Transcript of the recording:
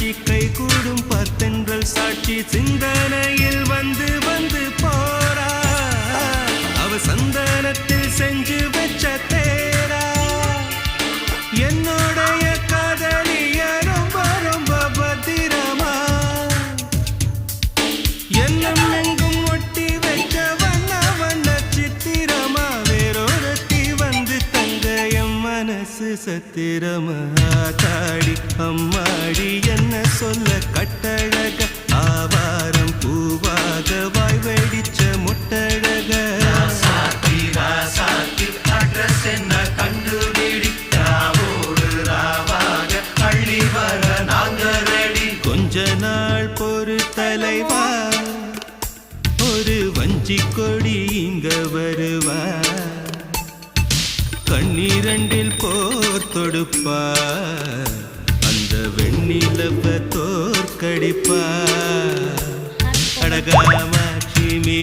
காட்சி கை கூடும் பத்தென்றல் சாட்சி சிந்தனையில் வந்து வந்து போறா அவ சந்தனத்தில் செஞ்சு வச்ச தேரா என்னுடைய காதலிய ரொம்ப ரொம்ப பத்திரமா எண்ணம் எங்கும் ஒட்டி வைக்க வண்ண வண்ண சித்திரமா வேறொருத்தி வந்து தங்க என் மனசு சத்திரமா தாடி அம்மாடி என்ன சொல்ல கட்டழக ஆவாரம் பூவாக வாய் வெடிச்ச முட்டழக அட்ரஸ் என்ன கண்டுபிடி ராவோடு ராவாக அள்ளி வர நாங்க ரெடி கொஞ்ச நாள் பொறு தலைவா ஒரு வஞ்சி கொடி இங்க வருவா கண்ணீரண்டில் போர் தொடுப்பா அந்த வெண்ணிலவ தோற்கடிப்பா அடகாம